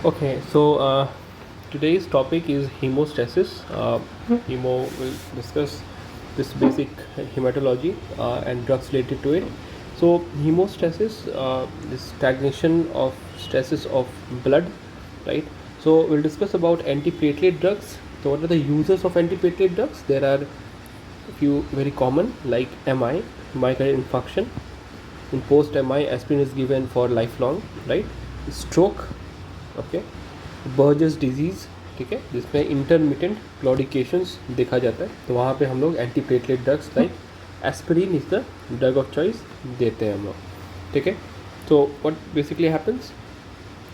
Okay, so today's topic is hemostasis. Hemo will discuss this basic hematology and drugs related to it. So hemostasis is stagnation of stasis of blood, right? So we'll discuss about antiplatelet drugs. So what are the uses of antiplatelet drugs? There are a few very common like MI, myocardial infarction. In post MI, aspirin is given for lifelong, right? Stroke, okay, Buerger's disease, ठीक है, जिसमें intermittent क्लॉडिकेशंस देखा जाता है, तो वहाँ पे हम लोग anti platelet drugs like aspirin is the drug of choice देते हैं हम लोग, ठीक है. तो what basically happens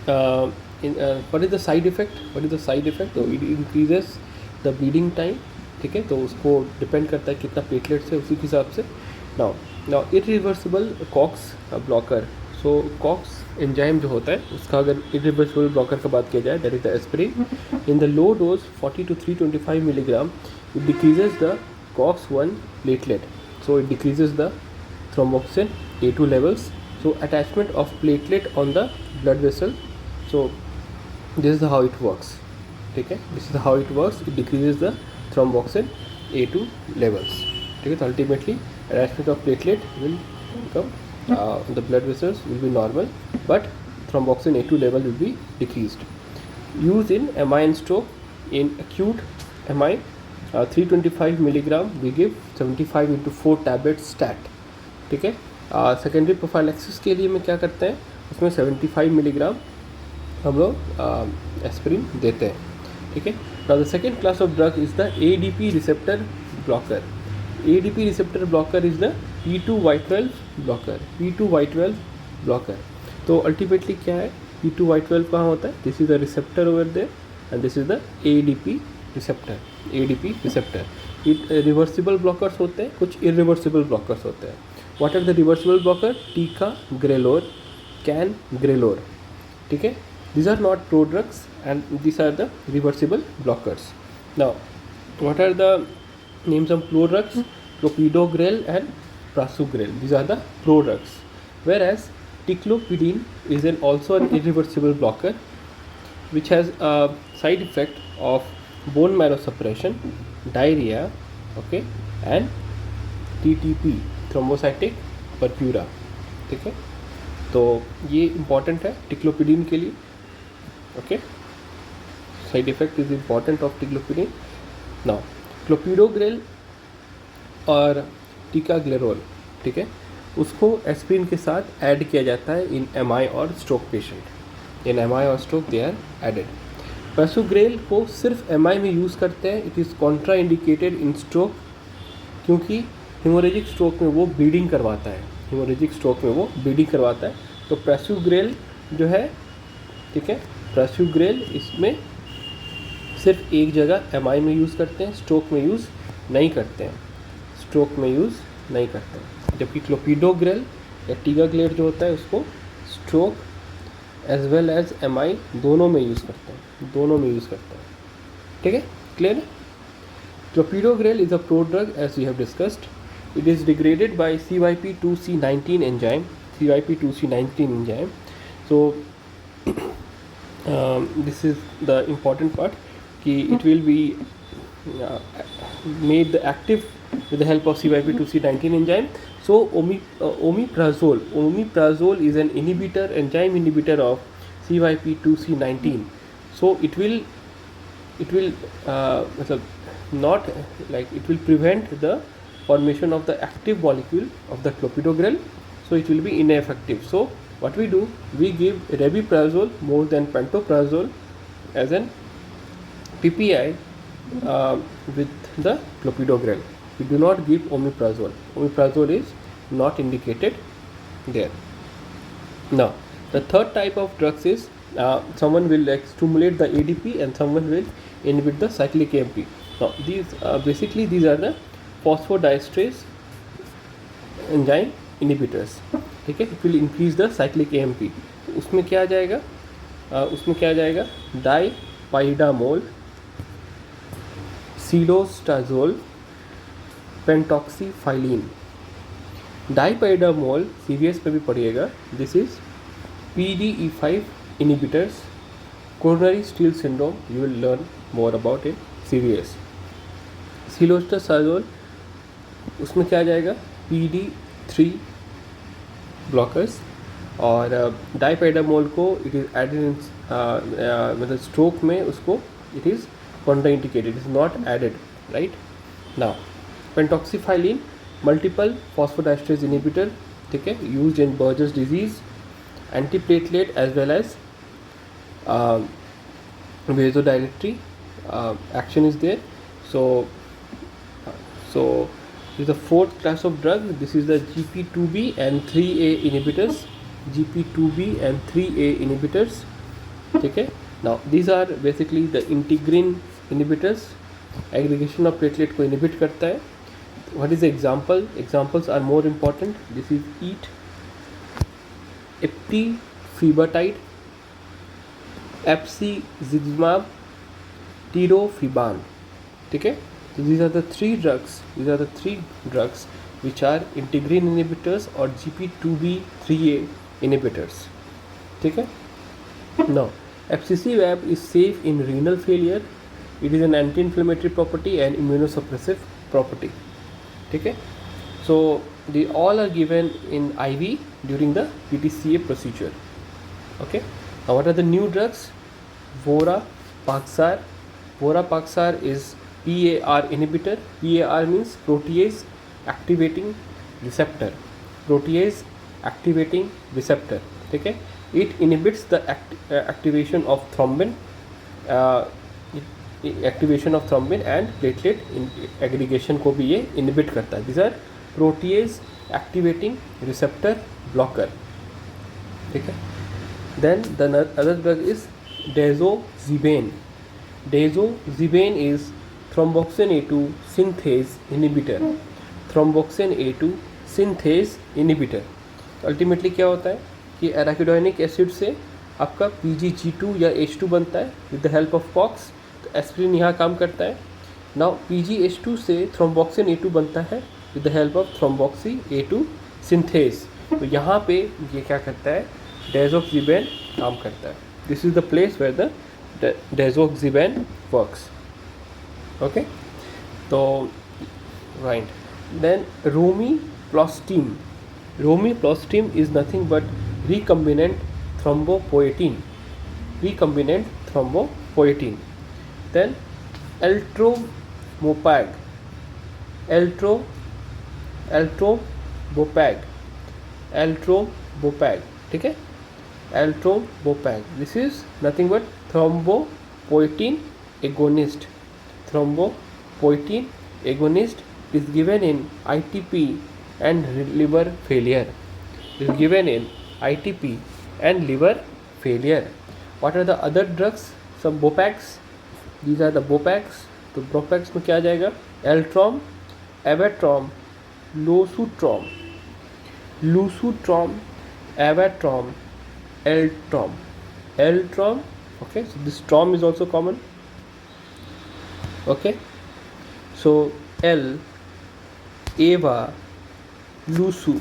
what is the side effect, तो it increases the bleeding time, ठीक है, तो उसको डिपेंड करता है कितना प्लेटलेट्स है उसी के हिसाब से. Now now irreversible COX blocker. So COX enzyme जो होता है उसका अगर इरिवर्सिबल ब्लॉकर का बात किया जाए, that is the aspirin. In the low dose 40 to 325 milligram, it decreases the COX-1 platelet, so it decreases the thromboxane A2 levels. So attachment of platelet on the blood vessel, so this is how it works, ठीक है, this is how it works. It decreases the thromboxane A2 levels, ठीक है. तो ultimately attachment of platelet will become the blood vessels will be normal, but thromboxane A2 level will be decreased. Used in MI and stroke. In acute MI, 325 milligram we give 75 into 4 tablets stat, ठीक है. Secondary prophylaxis के लिए में क्या करते हैं, उसमें 75 milligram हम लोग एस्पिरिन देते हैं, ठीक है. Now the second class of drug is the ADP receptor blocker. ADP receptor blocker is the P2Y12 blocker. तो अल्टीमेटली क्या है, P2Y12 कहाँ होता है, this is the receptor over there and this is the ADP receptor. Reversible blockers होते हैं, कुछ irreversible blockers होते हैं. What are the reversible blocker? Ticagrelor, can ग्रेलोर, ठीक है. These are not prodrugs and these are the reversible blockers. Now, what are the names of prodrugs? Clopidogrel and prasugrel. These are the prodrugs. Whereas ticlopidine is also an irreversible blocker, which has a side effect of bone marrow suppression, diarrhea, okay, and TTP, thrombocytic purpura, ठीक है. तो ये important है ticlopidine के लिए, okay. Side effect is important of ticlopidine. Now clopidogrel और ticagrelor, ठीक है, उसको एस्पिरिन के साथ ऐड किया जाता है इन MI और स्ट्रोक पेशेंट. इन MI और स्ट्रोक दे आर एडेड. पैसोग्रेल को सिर्फ MI में यूज़ करते हैं. It is Contra indicated in stroke, क्योंकि हेमोरेजिक स्ट्रोक में वो ब्लीडिंग करवाता है. तो पैसोग्रेल जो है, ठीक है, पैसोग्रेल इसमें सिर्फ एक जगह MI में यूज़ करते हैं, स्ट्रोक में यूज़ नहीं करते हैं. जबकि क्लोपिडोग्रेल या टीकाग्लेर जो होता है उसको stroke as well as MI दोनों में यूज़ करते हैं, ठीक है. क्लियर है. Clopidogrel is a prodrug as we have discussed. It is degraded by CYP2C19 enzyme. So this is the important part. It will be made active with the help of CYP2C19 enzyme. So omeprazole is an enzyme inhibitor of CYP2C19. So it will not like it will prevent the formation of the active molecule of the clopidogrel, so it will be ineffective. So what we do, we give rabeprazole more than pantoprazole as an PPI with the clopidogrel. We do not give omeprazole is not indicated there. Now the third type of drugs is someone will stimulate the ADP and someone will inhibit the cyclic AMP. Now these are the phosphodiesterase enzyme inhibitors, ठीक है. It will increase the cyclic AMP. उसमें क्या आ जाएगा, डाइपाइडामोल, सीडोस्टाजोल, पेंटॉक्सीफाइलिन. डाइपाइडामोल CVS पे भी पढ़िएगा. This is PDE5 inhibitors, Coronary steal syndrome, you will learn more about in CVS. Cilostazol, उसमें क्या आ जाएगा, PD3 ब्लॉकर्स, और डाइपेडामोल को इट इज़ एडेड इन, मतलब स्ट्रोक में उसको it is contraindicated, is not added, right. Now pentoxifylline, multiple phosphodiesterase inhibitor, ठीक है, used in Buerger's disease, antiplatelet as well as vasodilatry action is there. So this is the fourth class of drug. This is the GP2B and 3A inhibitors. GP2B and 3A inhibitors. Okay. Now these are basically the integrin inhibitors. Aggregation of platelet को inhibit करता है. What is the example? Examples are more important. This is EAT, eptifibatide, Epcizumab, Tirofiban. Okay. So these are the three drugs. These are the three drugs which are integrin inhibitors or GP2B3A inhibitors. Okay. Now, Epcizumab is safe in renal failure. It is an anti-inflammatory property and immunosuppressive property. Okay. So they all are given in IV during the PTCA procedure. Okay. Now what are the new drugs? Vorapaxar. Vorapaxar is PAR inhibitor. PAR means protease activating receptor. Protease activating receptor. Okay. It inhibits the activation of thrombin, activation of thrombin and platelet aggregation को भी ये inhibit करता है. These are protease activating receptor blocker. ठीक है. Then the other drug is Dazozibane. Dazozibane is thromboxane A2 synthase inhibitor. Thromboxane A2 synthase inhibitor. Ultimately क्या होता है कि एराकिडोनिक एसिड से आपका PgG2 या H2 बनता है with the help of COX. तो एस्पिरिन यहाँ काम करता है. नाउ PgH2 से थ्रोम्बोक्सिन A2 बनता है with the help of thromboxane A2 synthase. तो यहाँ पे ये क्या करता है, डेजोक्सिबेन काम करता है. This is the place where the dazoxiben works. Okay. तो right. Then romiplostim. Romiplostim is nothing but recombinant thrombopoietin. Recombinant thrombopoietin. Then Eltromopag. Eltrobopag. ठीक है. Eltrobopag. This is nothing but thrombopoietin agonist. Thrombopoietin agonist is given in ITP and liver failure. Is given in ITP and liver failure. What are the other drugs? Some Bopax. These are the Bopax. तो Bopax में क्या आ जाएगा? Eltrom, Avatrom, Losutrom, Avatrom, Eltrom. Okay, so this trom is also common. Okay, so L, Ava, Lusu.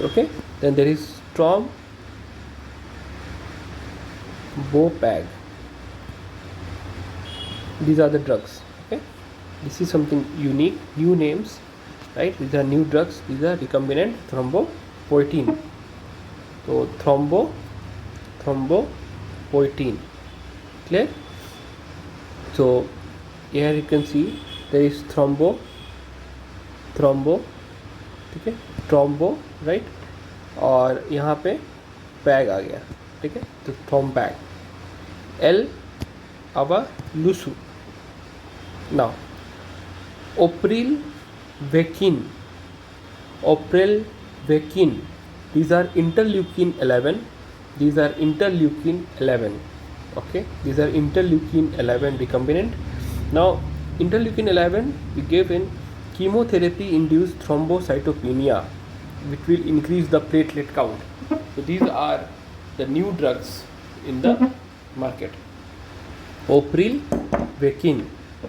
Okay, then there is Trom, Bopag. These are the drugs. Okay, this is something unique, new names, right? These are new drugs. These are recombinant thrombopoietin. So thrombopoietin. Clear? So here you can see there is thrombo, ठीक है, ट्रोम्बो, right, और यहाँ पे peg आ गया. ठीक है, तो थ्रोम्पैग. L अवा लूसू. Now ओप्रिल वेकिन. These are interleukin 11. Okay, these are interleukin 11 recombinant. Now interleukin 11 we gave in chemotherapy induced thrombocytopenia, which will increase the platelet count. So these are the new drugs in the market. Oprilvekin.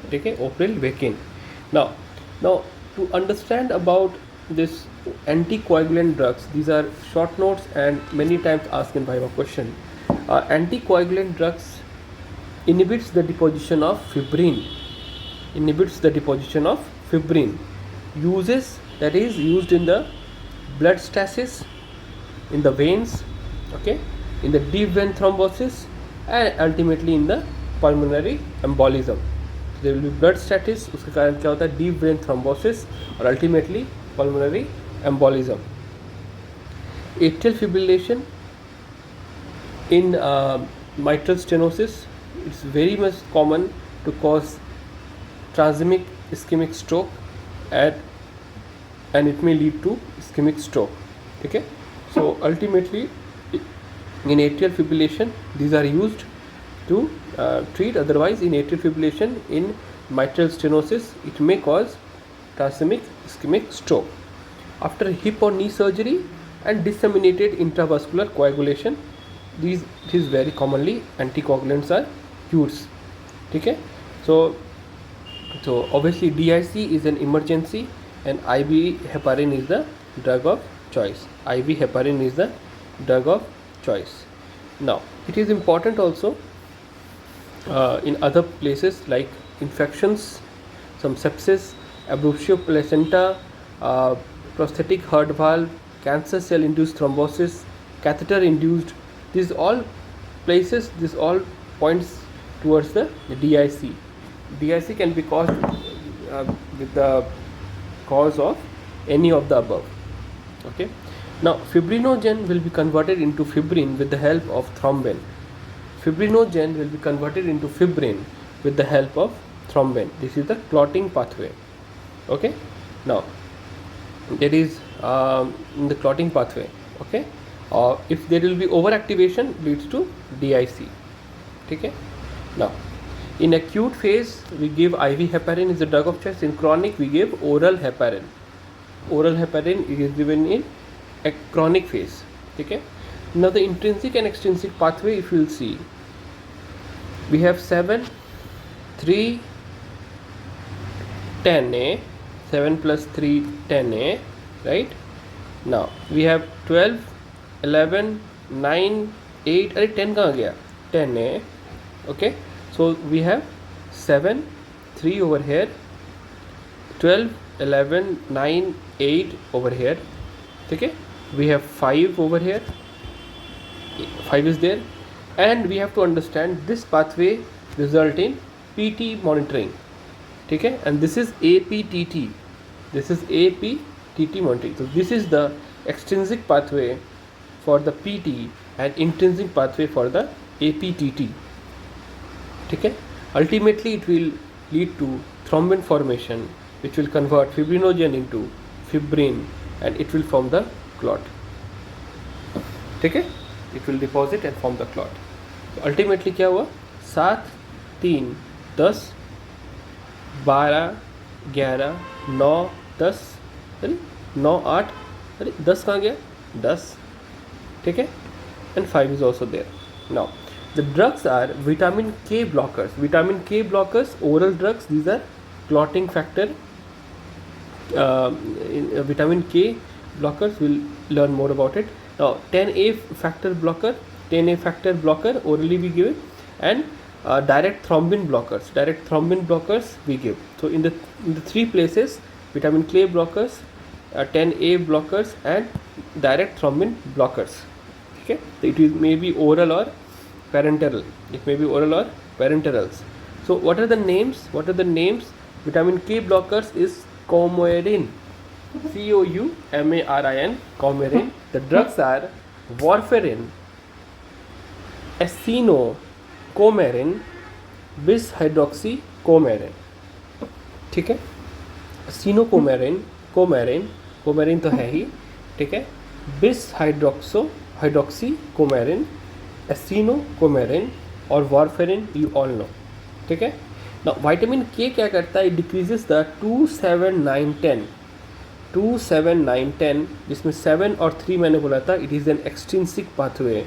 Okay, Oprilvekin. Now to understand about this anticoagulant drugs, these are short notes and many times asked in Viva question. Anticoagulant drugs inhibits the deposition of fibrin. Uses, that is used in the blood stasis, in the veins, okay, in the deep vein thrombosis, and ultimately in the pulmonary embolism. There will be blood stasis, उसके कारण क्या होता है, deep vein thrombosis, और ultimately pulmonary embolism. Atrial fibrillation in mitral stenosis, it's very much common to cause transient ischemic stroke and it may lead to ischemic stroke. Okay, so ultimately in atrial fibrillation these are used to treat. Otherwise, in atrial fibrillation in mitral stenosis, it may cause transient ischemic stroke. After hip or knee surgery and disseminated intravascular coagulation, these very commonly anticoagulants are used. Okay, so obviously DIC is an emergency and IV heparin is the drug of choice. Now it is important also in other places like infections, some sepsis, abruptio placenta, prosthetic heart valve, cancer cell induced thrombosis, catheter induced, these all places, this all points towards the DIC. DIC can be caused with the cause of any of the above. Okay, now fibrinogen will be converted into fibrin with the help of thrombin. This is the clotting pathway. Okay, now that is in the clotting pathway. Okay, if there will be overactivation, leads to DIC. Okay, now in acute phase we give IV heparin is the drug of choice. In chronic we give oral heparin. Is given in a chronic phase. Okay, now the intrinsic and extrinsic pathway, if you will see, we have 7, 3, 10A, 7 plus 3, 10A, right? Now we have 12, 11, 9, 8, अरे 10 कहाँ गया, 10A. Okay, so we have 7, 3 over here, 12, 11, 9, 8 over here. Okay, we have 5 over here, 5 is there, and we have to understand this pathway result in PT monitoring. Okay, and this is APTT. Monitoring. So this is the extrinsic pathway for the PT and intrinsic pathway for the APTT. Okay, ultimately it will lead to thrombin formation, which will convert fibrinogen into fibrin and it will form the clot. Okay, it will deposit and form the clot. So ultimately क्या हुआ, 7, 3, 10, 12, 11, 9, 10, अरे 9, 8, अरे 10 कहाँ गया, 10. ठीक है, and 5 is also there. Now the drugs are vitamin K blockers, oral drugs. These are clotting factor. Vitamin K blockers, we'll learn more about it. Now 10A factor blocker orally we give it, and direct thrombin blockers we give. So in the 3 places, vitamin K blockers, 10A blockers, and direct thrombin blockers. Okay, so it may be oral or parenteral. So what are the names? Vitamin K blockers is coumarin, COUMARIN, coumarin. The drugs are warfarin, acetylcoumarin, bis-hydroxycoumarin. ठीक है, acetylcoumarin, coumarin तो है ही, ठीक है, bis-hydroxycoumarin, acetylcoumarin और warfarin, you all know. ठीक है. Now vitamin K क्या करता है, it decreases the 2, 7, 9, 10, जिसमें 7 और 3 मैंने बोला था, it is an extrinsic pathway.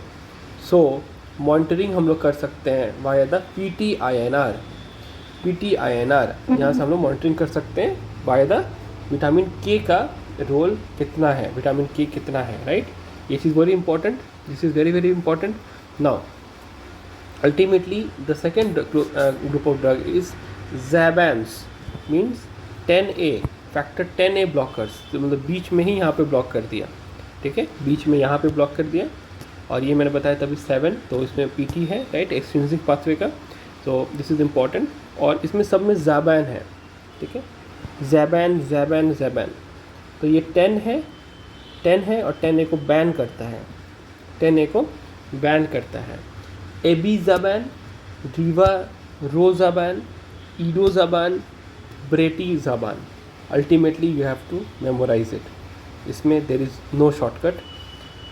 So monitoring हम लोग कर सकते हैं वाया द PTINR. यहाँ से हम लोग मॉनिटरिंग कर सकते हैं वाया द विटामिन K का रोल कितना है, right. This is very important. Now Ultimately the second group of drug is Zabans, means 10A, factor 10A blockers, तो मतलब बीच में ही यहाँ पे ब्लॉक कर दिया, ठीक है, बीच में यहाँ पे ब्लॉक कर दिया। और ये मैंने बताया तभी 7, तो इसमें PT है, राइट, एक्सट्रिंसिक पाथवे का, तो दिस इज़ इम्पॉर्टेंट। और इसमें सब में ज़ाबैन है, ठीक है, ज़ैबैन ज़ैबैन ज़ैबैन। तो ये 10 है और 10A को बैन करता है, 10A को बैन करता है। Apixaban, rivaroxaban, edoxaban, betrixaban. Ultimately you have to memorise it. इसमें there is no shortcut.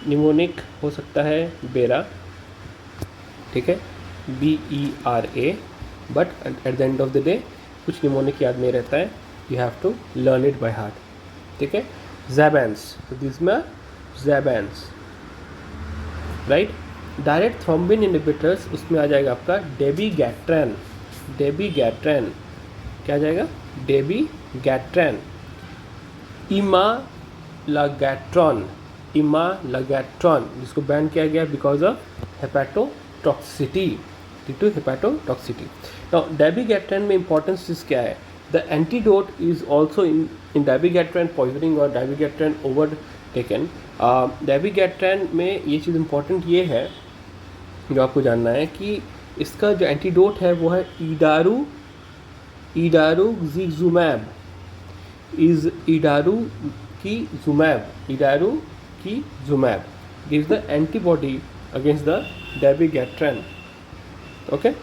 Mnemonic हो सकता है बेरा, ठीक है, BERA, but at the end of the day कुछ निमोनिक याद नहीं रहता है, you have to learn it by heart, ठीक है। ज़ैबैंस, तो दिस में xabans, right. Direct thrombin inhibitors, उसमें आ जाएगा आपका डेबिगैट्रैन, डेबिगैट्रैन, क्या आ जाएगा, डेबिगैट्रैन। इमालागैट्रॉन, इमालागैट्रॉन, जिसको बैन किया गया because of hepatotoxicity, due to hepatotoxicity. Now dabigatran में इंपॉर्टेंस चीज़ क्या है, the antidote is also in dabigatran poisoning और डेबिगैट्रैन ओवर टेकन। डेबिगैट्रैन में ये चीज़ इम्पॉर्टेंट ये है जो आपको जानना है कि इसका जो एंटीडोट है वो है इडारुक्सिज़ुमैब, इडारुक्सिज़ुमैब gives the antibody against the dabigatran. Okay,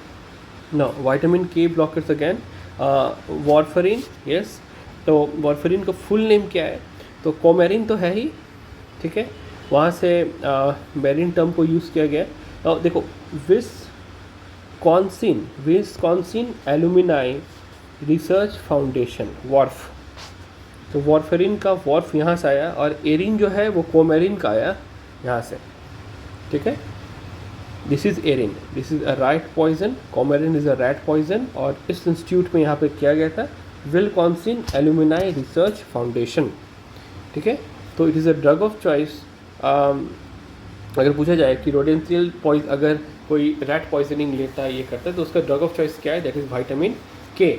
now vitamin K blockers again, warfarin, yes, तो warfarin का फुल नेम क्या है, तो कोमेरिन तो है ही, ठीक है, वहाँ से मेरिन टर्म को यूज़ किया गया। और देखो Wisconsin alumni research foundation, Wharf, तो वॉर्फरिन का वॉर्फ यहाँ से आया और एरिन जो है वो कोमेरिन का आया यहाँ से, ठीक है। This is erin, this is a rat poison, coumarin is a rat poison, और इस इंस्टीट्यूट में यहाँ पे किया गया था विस्कॉन्सिन एलुमिनाई रिसर्च फाउंडेशन, ठीक है। तो it is a drug of choice. अगर पूछा जाए कि रोडेंशियल अगर कोई रैट पॉइजनिंग लेता है, ये करता है, तो उसका ड्रग ऑफ चॉइस क्या है, दैट इज़ विटामिन K,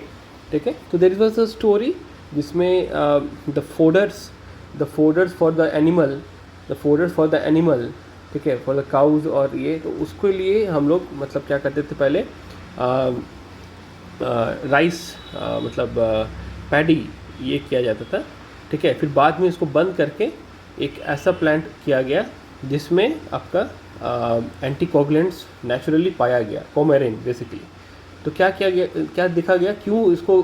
ठीक है। तो देयर वाज अ स्टोरी जिसमें the fodders for the animal, ठीक है, फॉर द काउज, और ये तो उसके लिए हम लोग मतलब क्या करते थे पहले, राइस मतलब पैडी ये किया जाता था, ठीक है। फिर बाद में इसको बंद करके एक ऐसा प्लांट किया गया जिसमें आपका एंटीकोगुलेंट्स नेचुरली पाया गया, कोमेरिन बेसिकली। तो क्या किया गया, क्या देखा गया, क्यों इसको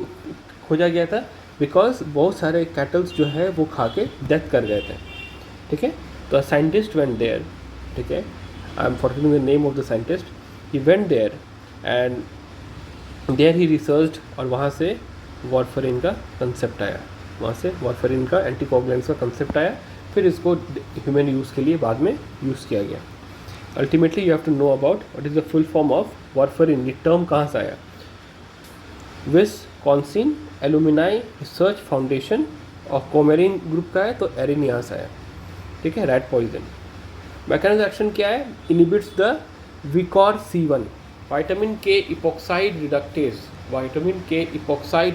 खोजा गया था, बिकॉज बहुत सारे कैटल्स जो है वो खा के डेथ कर गए थे, ठीक है। तो साइंटिस्ट वेंट देयर, ठीक है, I am forgetting the name of the scientist, he went there and there he research, और वहाँ से वॉर्फरिन का कंसेप्ट आया, वहाँ से वॉर्फरिन का एंटीकोगुलेंट्स का कंसेप्ट आया, फिर इसको ह्यूमन यूज़ के लिए बाद में यूज़ किया गया। Ultimately you have to know about what is the full form of warfarin, ये टर्म कहाँ से आया, विस्कॉन्सिन एलुमिनाई रिसर्च फाउंडेशन, और कोमेरिन ग्रुप का है तो एरिन यहाँ से आया, ठीक है, रैट पॉइजन। मैकेनिज्म एक्शन क्या है, inhibits the VKOR C1, vitamin K epoxide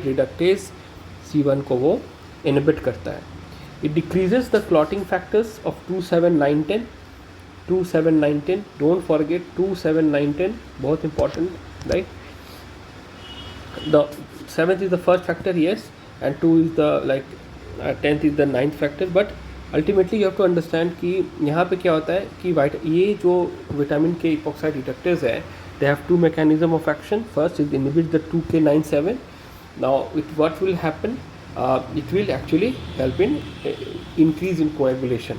reductase C1 को वो इनहिबिट करता है। It decreases the clotting factors of 2, 7, 9, 10, 2, 7, 9, 10, don't forget 2, 7, 9, 10, बहुत important, right. The 7th is the first factor, yes, and 2 is the 10th is the 9th factor, but ultimately you have to understand कि यहाँ पे क्या होता है कि ये जो विटामिन K इपोक्साइड रिडक्टेज है, they have two mechanism of action. First is inhibit the 2K97. Now what will happen, it will actually help in increase in coagulation,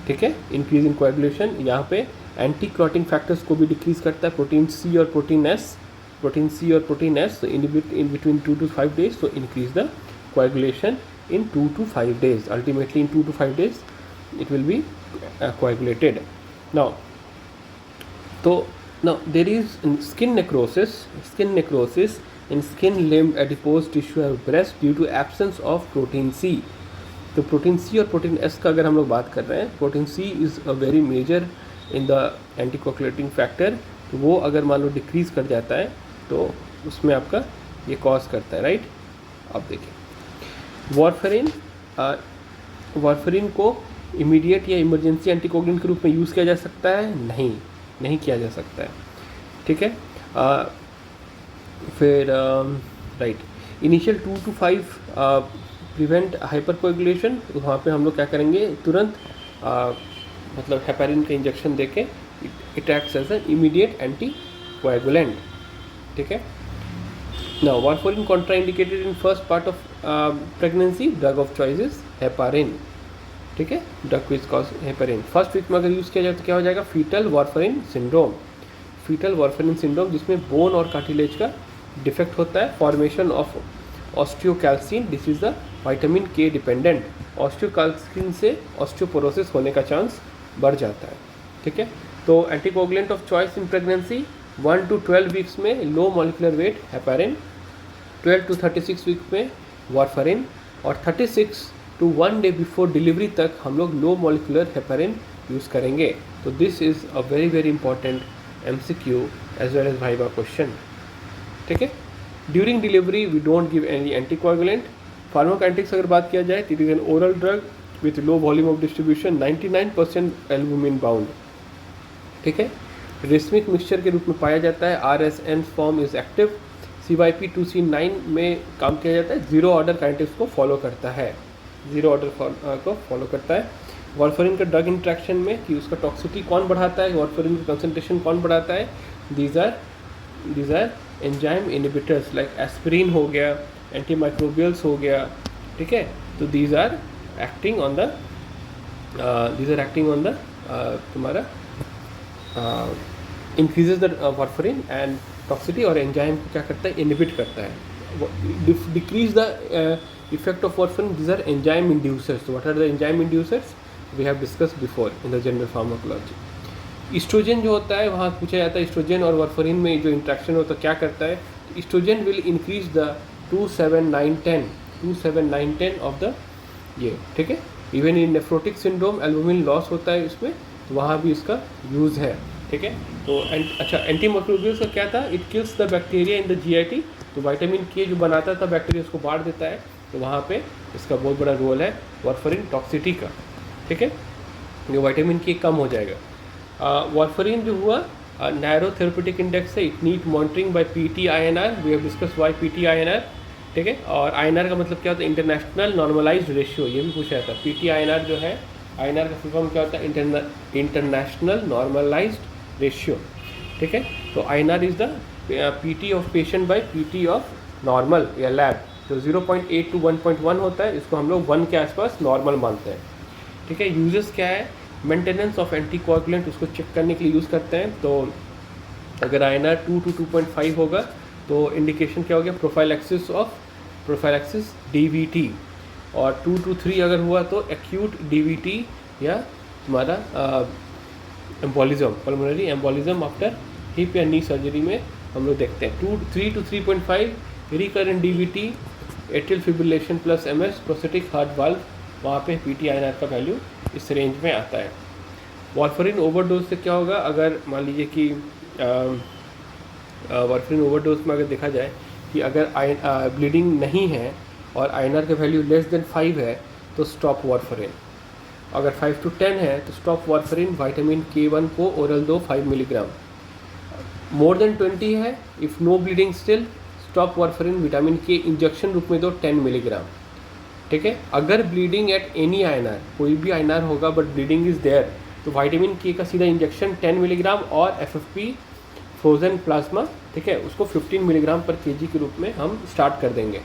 ठीक है, इंक्रीज इन कोएगुलेशन। यहाँ पे एंटी क्लॉटिंग फैक्टर्स को भी decrease करता है, protein C और protein S, so inhibit in between 2 to 5 days, so increase the coagulation in 2 to 5 days. Ultimately in 2 to 5 days it will be coagulated. Now there is skin necrosis in skin, limb, adipose tissue and breast due to absence of protein C. तो protein C और protein S का अगर हम लोग बात कर रहे हैं, protein C is a very major in the anticoagulating factor तो वो अगर मान लो डिक्रीज़ कर जाता है तो उसमें आपका ये कॉज करता है, राइट। अब देखिए वारफरिन को इमीडिएट या इमरजेंसी एंटीकोगुलेंट के रूप में यूज़ किया जा सकता है? नहीं किया जा सकता है, ठीक है। फिर राइट, इनिशियल 2 to 5 प्रिवेंट हाइपरकोएगुलेशन, वहाँ पे हम लोग क्या करेंगे, तुरंत मतलब हेपारिन का इंजेक्शन देके it acts as an immediate anticoagulant, ठीक है। Now warfarin contraindicated in first part of pregnancy, drug of choice is heparin, ठीक है। Drug which cause heparin first week में अगर यूज़ किया जाए तो क्या हो जाएगा, फीटल वारफरिन सिंड्रोम, जिसमें बोन और कार्टिलेज का डिफेक्ट होता है, formation of osteocalcin, this is the vitamin K dependent, osteocalcin से ऑस्टियोपोरोसिस होने का चांस बढ़ जाता है, ठीक है। तो anticoagulant of choice in pregnancy 1 to 12 weeks में low molecular weight heparin, 12 to 36 week में वारफरिन, और 36 to 1 day बिफोर डिलीवरी तक हम लोग लो मॉलिकुलर हेपारिन यूज़ करेंगे। तो this is a very very important MCQ as well as viva question, ठीक है। During delivery we don't give any anticoagulant. Pharmacokinetics अगर बात किया जाए, it is an oral drug with low volume of distribution, 99% albumin bound, ठीक है। Racemic mixture के रूप में पाया जाता है, RSN form is active, CYP2C9 में काम किया जाता है, जीरो ऑर्डर काइनेटिक्स को फॉलो करता है, वारफरिन का ड्रग इंट्रैक्शन में कि उसका टॉक्सिसिटी कौन बढ़ाता है, वारफरिन का कंसंट्रेशन कौन बढ़ाता है, these are enzyme inhibitors like aspirin हो गया, एंटीमाइक्रोबियल्स हो गया, ठीक है। तो these are acting on the तुम्हारा increases the warfarin and toxicity, और एंजाइम को क्या करता है, इनिबिट करता है, decrease the effect of warfarin. These are enzyme inducers. So what are the enzyme inducers? We have discussed before in the general pharmacology. Estrogen जो होता है, वहाँ पूछा जाता है estrogen और warfarin में जो इंट्रैक्शन होता है क्या करता है, estrogen will increase the 2, 7, 9, 10 of the ये, ठीक है। Even in nephrotic syndrome albumin loss होता है इसमें, तो वहाँ भी इसका यूज़ है, ठीक है। तो अच्छा, एंटीमाइक्रोबियल्स का क्या था, it kills the bacteria in the GIT, तो विटामिन के जो बनाता था बैक्टीरिया उसको बाढ़ देता है, तो वहाँ पे इसका बहुत बड़ा रोल है वारफरिन टॉक्सिसिटी का, ठीक है। जो विटामिन के कम हो जाएगा। वारफरिन जो हुआ नैरो थेरेप्यूटिक इंडेक्स है, it need monitoring by PT-INR, we have discuss why PT-INR, ठीक है। और INR का मतलब क्या होता है, इंटरनेशनल नॉर्मलाइज्ड रेशियो, ये भी पूछा जाता है। PT-INR जो है, INR का फुल फॉर्म क्या होता है, इंटरनेशनल नॉर्मलाइज्ड रेशियो, ठीक है। तो INR is the PT of patient bye PT of normal या लैब, तो 0.8 to 1.1 होता है, इसको हम लोग 1 के आसपास नॉर्मल मानते हैं, ठीक है। यूजेस क्या है, मेंटेनेंस ऑफ एंटीकोगुलेंट, उसको चेक करने के लिए यूज़ करते हैं। तो अगर INR 2 to 2.5 होगा तो इंडिकेशन क्या हो गया, प्रोफाइलैक्सिस DVT, और 2 to 3 अगर हुआ तो एक्यूट DVT या तुम्हारा embolism, pulmonary embolism after hip या नी सर्जरी में हम लोग देखते हैं। 3 to 3.5 recurrent DVT, atrial fibrillation plus MS, prosthetic heart valve, वहाँ पे PT-INR का वैल्यू इस रेंज में आता है। वारफरिन ओवरडोज से क्या होगा, अगर मान लीजिए कि वारफरिन ओवरडोज में अगर देखा जाए कि अगर ब्लीडिंग नहीं है और INR का वैल्यू लेस देन 5 है तो स्टॉप वारफरिन, अगर 5 to 10 है तो स्टॉप वारफरिन, विटामिन K1 को ओरल दो 5 मिलीग्राम, मोर देन 20 है, if no bleeding still, stop warfarin vitamin K injection रूप में दो 10 मिलीग्राम, ठीक है। अगर ब्लीडिंग एट एनी INR, कोई भी INR होगा बट ब्लीडिंग इज देयर, तो विटामिन के का सीधा इंजेक्शन 10 मिलीग्राम और FFP फ्रोजन प्लाज्मा, ठीक है, उसको 15 मिलीग्राम पर kg के रूप में हम स्टार्ट कर देंगे।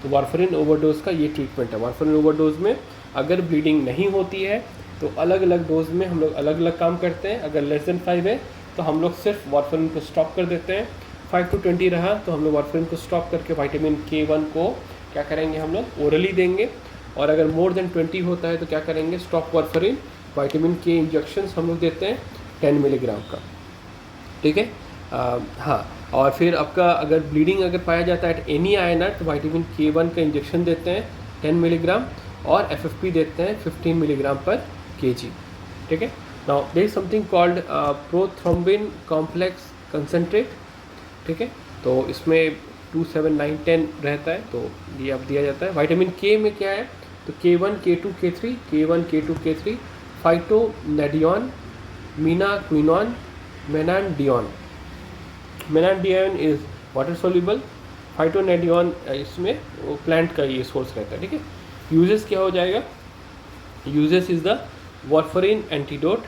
तो वारफरिन ओवरडोज का ये ट्रीटमेंट है। वारफरिन ओवरडोज में अगर ब्लीडिंग नहीं होती है तो अलग अलग डोज में हम लोग अलग अलग काम करते हैं। अगर लेस देन 5 है तो हम लोग सिर्फ वारफरिन को स्टॉप कर देते हैं, 5 to 20 रहा तो हम लोग वारफरिन को स्टॉप करके विटामिन K1 को क्या करेंगे, हम लोग ओरली देंगे, और अगर मोर देन 20 होता है तो क्या करेंगे, स्टॉप वारफरिन विटामिन के इंजेक्शंस हम लोग देते हैं 10 मिलीग्राम का, ठीक है। हाँ, और फिर आपका अगर ब्लीडिंग अगर पाया जाता है एट एनी INR तो विटामिन K1 का इंजेक्शन देते हैं 10 मिलीग्राम और FFP देते हैं 15 मिलीग्राम पर kg, ठीक है। Now there is something called prothrombin complex concentrate, ठीक है। तो इसमें 2, 7, 9, 10 रहता है, तो ये अब दिया जाता है। विटामिन के में क्या है, तो K1, K2, K3, K1, K2, K3, phytonadione, menaquinone, menadione. Menadione is water soluble, phytonadione इसमें प्लांट का ये सोर्स रहता है, ठीक है। यूजेस क्या हो जाएगा, uses is the warfarin antidote,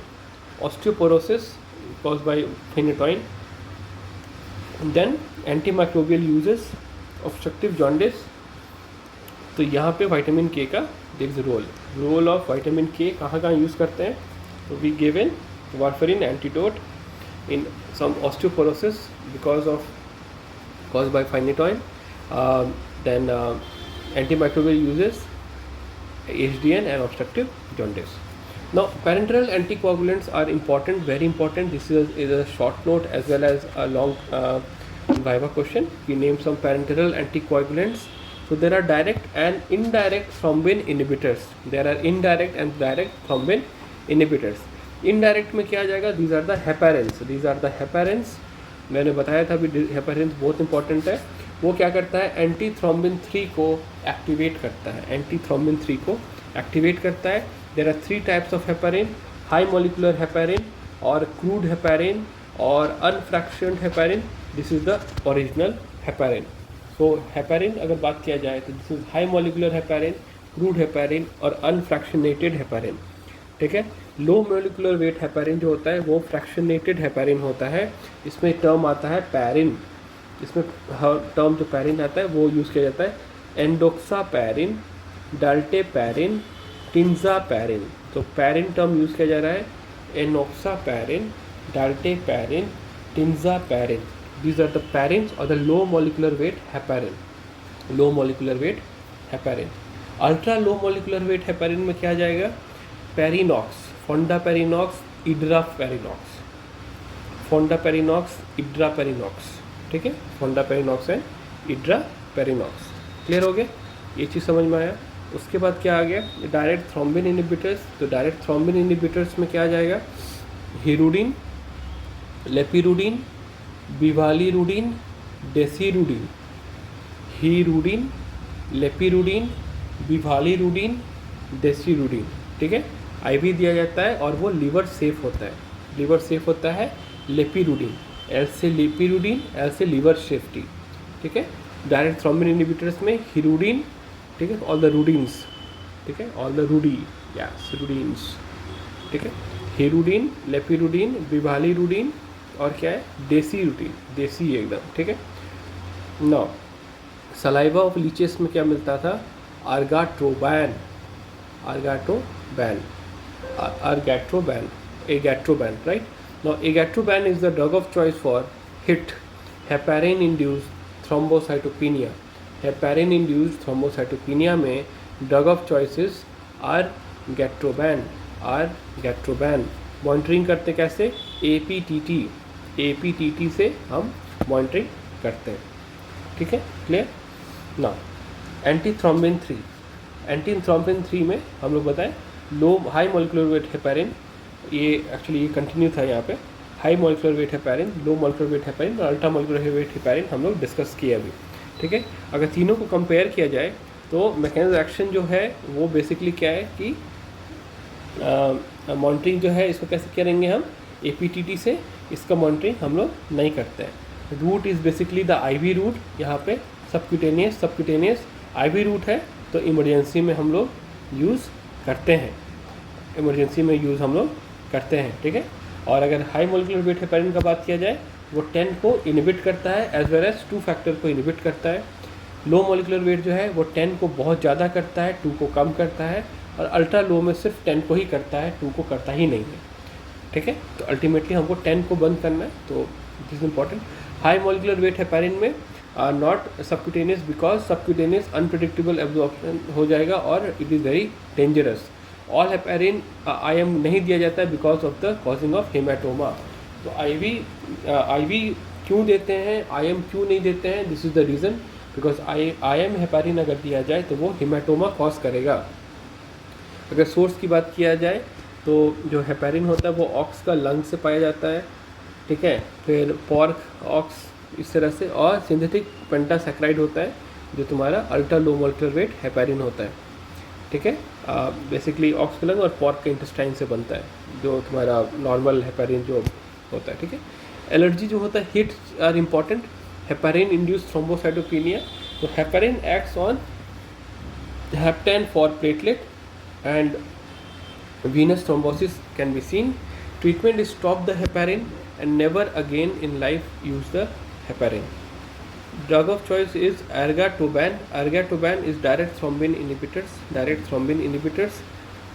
osteoporosis caused by phenytoin, then antimicrobial uses, obstructive jaundice। तो यहाँ पे विटामिन के का देख रोल ऑफ विटामिन के कहाँ कहाँ यूज़ करते हैं, तो we given warfarin antidote in some osteoporosis because of caused by phenytoin, then antimicrobial uses, HDN and obstructive jaundice। Now parenteral anticoagulants are important, very important. This is a short note as well as a long viva question. We name some parenteral anticoagulants. So there are direct and indirect thrombin inhibitors. There are indirect and direct thrombin inhibitors. Indirect में क्या आ जाएगा, these are the heparins. These are the heparins. मैंने बताया था अभी heparin बहुत important है। वो क्या करता है, एंटी थ्रोम्बिन 3 को एक्टिवेट करता है, एंटी थ्रोम्बिन 3 को एक्टिवेट करता है। There are 3 types of heparin, high molecular heparin और क्रूड हेपारिन और unfractionated heparin. This is the original heparin. So heparin अगर बात किया जाए तो this is high molecular heparin, crude heparin और अनफ्रैक्शनेटेड हेपारिन, ठीक है। लो मोलिकुलर वेट हेपारिन जो होता है वो फ्रैक्शनेटेड हेपारिन होता है। इसमें टर्म आता है पैरिन, इसमें टर्म जो पैरिन आता है वो यूज़ किया जाता है एंडोक्सापैरिन, डाल्टेपैरिन, टिंजापैरिन। तो पैरिन टर्म यूज़ किया जा रहा है एनोक्सापैरिन, डाल्टेपैरिन, टिंजापैरिन। दीज आर द पैरिन्स और the low molecular wait heparin, low molecular wait heparin. Ultra low molecular wait heparin में क्या आ जाएगा, पेरिनॉक्स, फोंडापेरिनॉक्स, इड्रापेरिनॉक्स, फोंडापेरिनॉक्स, इड्रापेरिनॉक्स, ठीक है। फोंडापेरिनॉक्स एंड इड्रापेरिनॉक्स, क्लियर हो गया, ये चीज़ समझ में आया। उसके बाद क्या आ गया, डायरेक्ट थ्रोम्बिन इनहिबिटर्स। तो डायरेक्ट थ्रोम्बिन इनहिबिटर्स में क्या आ जाएगा, हिरुडिन, लेपिरुडिन, बिवालिरुडिन, डेसिरुडिन। हिरुडिन, लेपिरुडिन, बिवालिरुडिन, डेसिरुडिन, ठीक है। आईवी दिया जाता है और वो लीवर सेफ होता है, लीवर सेफ होता है लेपिरुडिन, एल से लेपिरुडिन, एल से लीवर सेफ्टी, ठीक है। डायरेक्ट थ्रोम्बिन इनहिबिटर्स में हिरुडिन, ठीक है, ऑल द रूडिन्स, ठीक है, ऑल द रूडी, यस रूडिन्स, ठीक है। हिरुडिन, लेपिरुडिन, बिवालिरुडिन और क्या है, डेसिरुडिन, देसी एकदम, ठीक है। नौ सलाइवा ऑफ लीचेस में क्या मिलता था, आर्गाट्रोबैन, आर्गाट्रोबैन, agatroban, right? Now agatroban is the drug of choice for HIT, heparin induced thrombocytopenia। heparin induced thrombocytopenia में drug of choices argatroban, argatroban। Monitoring करते कैसे, APTT से हम मॉनिटरिंग करते हैं, ठीक है, क्लियर ना। एंटीथ्रोम्बिन 3, एंटीथ्रोम्बिन 3 में हम लोग बताएं लो हाई मॉलिक्यूलर वेट हेपारिन, ये एक्चुअली ये कंटिन्यू था यहाँ पे, high molecular weight heparin, low molecular weight heparin और अल्ट्रा मॉलिक्यूलर वेट हेपारिन हम लोग डिस्कस किए अभी, ठीक है। अगर तीनों को कंपेयर किया जाए तो मैकेनिज्म एक्शन जो है वो बेसिकली क्या है कि मॉनिटरिंग जो है इसको कैसे करेंगे हम, APTT से इसका मॉनिटरिंग हम लोग नहीं करते हैं। Route is basically the IV route, यहाँ पे सबक्यूटेनियस IV रूट है, तो इमरजेंसी में हम लोग यूज़ करते हैं, इमरजेंसी में यूज़ हम लोग करते हैं, ठीक है। और अगर हाई मॉलिक्यूलर वेट हेपारिन का बात किया जाए वो 10 को इनहिबिट करता है एज वेल एज 2 फैक्टर को इनहिबिट करता है। लो मॉलिक्यूलर वेट जो है वो 10 को बहुत ज़्यादा करता है, 2 को कम करता है, और अल्ट्रा लो में सिर्फ 10 को ही करता है, 2 को करता ही नहीं है, ठीक है। तो अल्टीमेटली हमको 10 को बंद करना है, तो it is important. High molecular weight heparin में not subcutaneous because subcutaneous unpredictable absorption हो जाएगा और it is very dangerous. All heparin IM नहीं दिया जाता है because of the causing of haematoma. तो IV क्यों देते हैं, IM क्यों नहीं देते हैं, this is the reason, because IM heparin अगर दिया जाए तो वो हेमाटोमा कॉज करेगा। अगर सोर्स की बात किया जाए तो जो हेपारिन होता है वो ऑक्स का लंग से पाया जाता है, ठीक है, फिर पॉर्क, ऑक्स, इस तरह से, और सिंथेटिक पेंटासैक्राइड होता है जो तुम्हारा ultra low molecular weight heparin होता है, ठीक है। बेसिकली ऑक्स का लंग और पॉर्क के इंटेस्टाइन से बनता है जो तुम्हारा नॉर्मल हेपेरिन जो होता है, ठीक है। एलर्जी जो होता है, HIT are important, heparin induced thrombocytopenia, तो heparin acts on hapten for platelet and venous thrombosis can be seen. Treatment is stop the heparin and never again in life use the heparin. Drug of choice is argatoban. Argatoban is direct thrombin inhibitors. Direct thrombin inhibitors.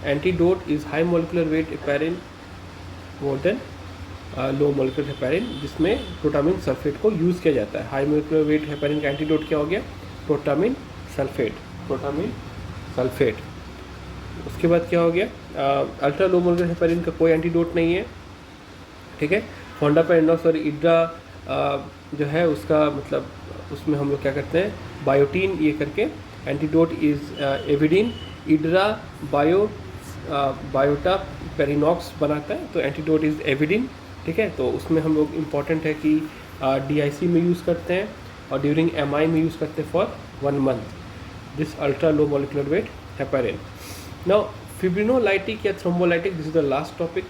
Antidote is high molecular weight heparin more than low molecular heparin, जिसमें protamine sulphate को use किया जाता है। High molecular weight heparin का antidote क्या हो गया? Protamine sulphate, protamine sulphate. उसके बाद क्या हो गया? अल्ट्रा लो मोलिकुलर हेपेरिन का कोई एंटीडोट नहीं है, ठीक है। फोंडापेरिनॉक्स और इड्रा जो है उसका मतलब उसमें हम लोग क्या करते हैं, बायोटीन ये करके, एंटीडोट इज़ एविडिन, इड्रा बायोटा पेरिनॉक्स बनाता है, तो एंटीडोट इज़ एविडिन, ठीक है। तो उसमें हम लोग इम्पॉर्टेंट है कि DIC में यूज़ करते हैं और ड्यूरिंग MI में यूज़ करते हैं for 1 month this ultra low molecular weight heparin. Now fibrinolytic या thrombolytic, this is the last topic.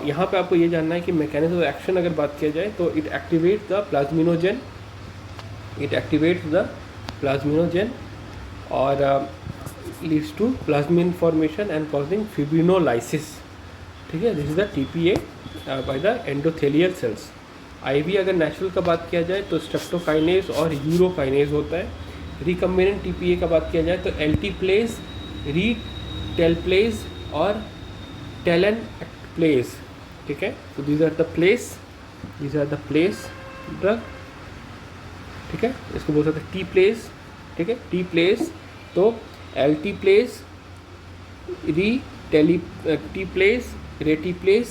यहाँ पे आपको ये जानना है कि मैकेनिज्म ऑफ एक्शन अगर बात किया जाए तो इट एक्टिवेट्स द प्लाज्मिनोजेन, और leads to plasmin formation and causing fibrinolysis, ठीक है। This is the TPA by the endothelial cells. IV अगर नेचुरल का बात किया जाए तो स्ट्रेप्टोकाइनेज और यूरोकाइनेज होता है। रिकम्बिनेंट TPA का बात किया जाए तो एल्टीप्लेज, रीटेलप्लेज और टेलेनप्लेज, ठीक है। तो these are the place drug, ठीक है। इसको बोल सकते हैं टी प्लेस, ठीक है, टी प्लेस। तो एल्टीप्लेज, टीप्लेज, रेटीप्लेज,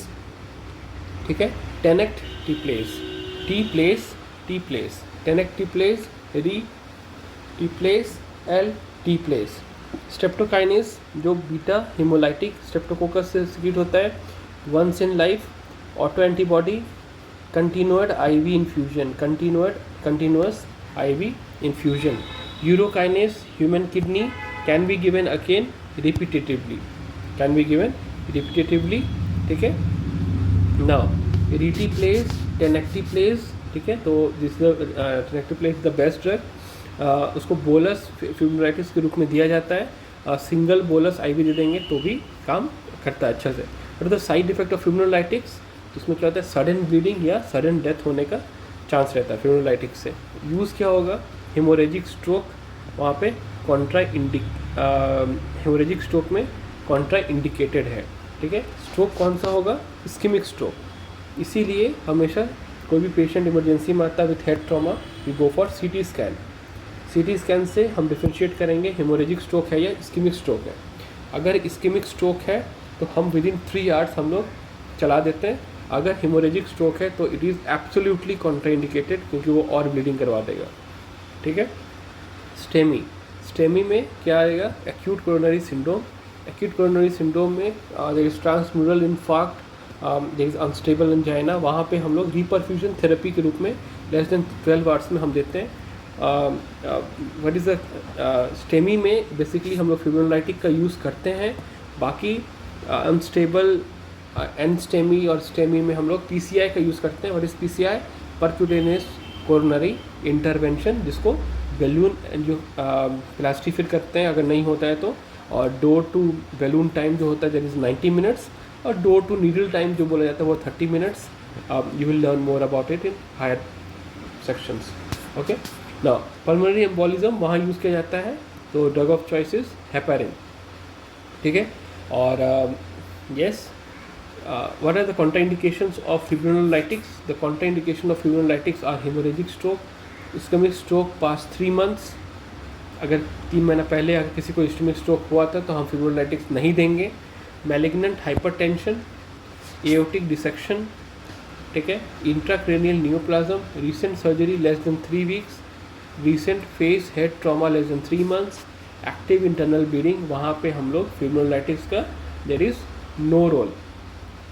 ठीक है, टेनेक्ट टीप्लेज, टीप्लेज, टेनेक्ट टीप्लेज, टीप्लेज, टीप्लेज। स्ट्रेप्टोकाइनेज जो बीटा हिमोलाइटिक स्ट्रेप्टोकोकस से सिक्रीट होता है, once in life, auto antibody, continuous IV infusion. Urokinase, human kidney, can be given again repetitively, ठीक है। Now reteplase, tenecteplase, ठीक है। तो this tenecteplase is the best drug. उसको बोलस फिब्रिनोलाइटिस के रूप में दिया जाता है। सिंगल बोलस IV दे देंगे तो भी काम करता है अच्छा से। But the side effect of fibrinolytics, उसमें क्या होता है, सडन ब्लीडिंग या सडन डेथ होने का चांस रहता है फिब्रिनोलाइटिक्स से। यूज़ क्या होगा? हेमोरेजिक स्ट्रोक, वहाँ पे हेमोरेजिक स्ट्रोक में कॉन्ट्रा इंडिकेटेड है, ठीक है। स्ट्रोक कौन सा होगा? Ischemic stroke. इसीलिए हमेशा कोई भी पेशेंट इमरजेंसी में आता है with head trauma, we go for CT scan. CT scan से हम डिफ्रेंशिएट करेंगे हेमोरेजिक स्ट्रोक है या इस्केमिक स्ट्रोक है। अगर इस्केमिक स्ट्रोक है तो हम विदिन 3 आवर्स हम लोग चला देते हैं। अगर हेमोरेजिक स्ट्रोक है तो इट इज़ एब्सोल्युटली कॉन्ट्राइंडिकेटेड, क्योंकि वो और ब्लीडिंग करवा देगा, ठीक है। स्टेमी में क्या आएगा? Acute coronary syndrome. Acute coronary syndrome में there is transmural infarct, there is unstable angina. वहाँ पे हम लोग रीपरफ्यूजन थेरेपी के रूप में लेस देन 12 आवर्स में हम देते हैं। व्हाट इज़ द स्टेमी में बेसिकली हम लोग फिब्रिनोलाइटिक का यूज़ करते हैं। बाकी अनस्टेबल एनस्टेमी और स्टेमी में हम लोग PCI का यूज़ करते हैं। What is PCI? Percutaneous coronary intervention, जिसको बैलून जो प्लास्टिफिर करते हैं अगर नहीं होता है तो, और डोर टू बैलून टाइम जो होता है दैट इज़ 90 मिनट्स, और डोर टू नीडल टाइम जो बोला जाता है वो 30 minutes. You will learn more about it in higher sections, okay. Now pulmonary embolism वहाँ यूज़ किया जाता है, तो drug of choice is heparin, ठीक है। और yes, what are the contraindications of fibrinolytics? The contraindication of fibrinolytics are hemorrhagic stroke, ischemic stroke past 3 months. अगर 3 महीना पहले अगर किसी को ischemic stroke हुआ था तो हम fibrinolytics नहीं देंगे। malignant hypertension, aortic dissection, ठीक है, intracranial neoplasm, recent surgery less than 3 weeks, recent face head trauma less than 3 months, active internal bleeding, वहाँ पे हम लोग fibrinolytics का there is no role,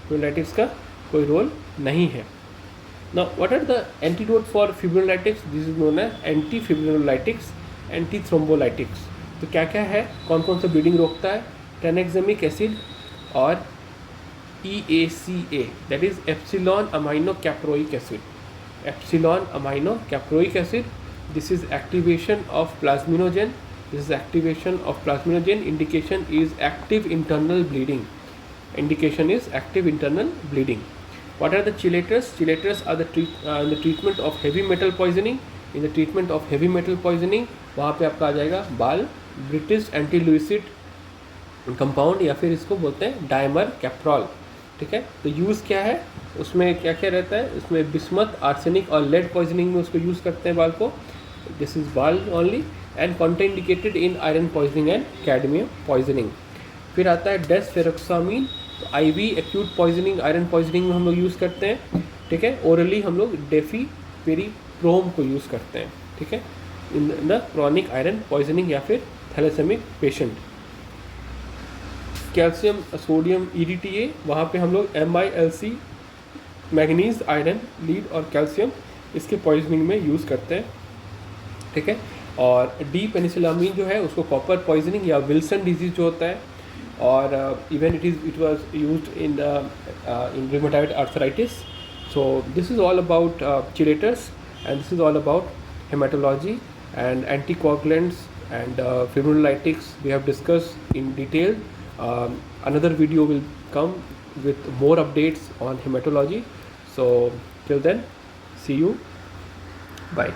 फिब्रिनोलाइटिक्स का कोई रोल नहीं है, Now, what are the antidote for fibrinolytics? This is known as antifibrinolytics, antithrombolytics. तो क्या क्या है, कौन कौन सा ब्लीडिंग रोकता है? ट्रेनेक्सेमिक एसिड और EACA, that is epsilon amino caproic acid. Epsilon amino caproic acid. This is activation of plasminogen. This is activation of plasminogen. Indication is active internal bleeding. Indication is active internal bleeding. What are the chelators? Chelators are the treatment of heavy metal poisoning. In the treatment of heavy metal poisoning, वहाँ पे आपका आ जाएगा बाल, British एंटीलुइसिड compound, या फिर इसको बोलते हैं डायमर कैप्रोल. ठीक है, तो यूज़ क्या है उसमें, क्या क्या रहता है उसमें? बिस्मथ, आर्सेनिक और लेड पॉइजनिंग में उसको यूज़ करते हैं बाल को. दिस इज़ बाल only and contraindicated in iron poisoning and cadmium poisoning. फिर आता है डेस्फेरोक्सामिन. तो IV acute poisoning, iron poisoning में हम लोग यूज़ करते हैं. ठीक है, ओरली हम लोग डेफीपेरिप्रोम को यूज़ करते हैं. ठीक है, in the chronic iron poisoning या फिर थैलेसेमिक पेशेंट. कैल्शियम सोडियम EDTA, वहाँ पे हम लोग MILC, मैग्नीज, आयरन, लीड और कैल्शियम इसके पॉइजनिंग में यूज़ करते हैं. ठीक है, और डी पेनिसिलामीन जो है उसको कॉपर पॉइजनिंग या विल्सन डिजीज जो होता है, और even it was used in rheumatoid arthritis. So this is all about chelators, and this is all about hematology and anticoagulants and fibrinolytics we have discussed in detail. Another video will come with more updates on hematology. So till then, see you. Bye.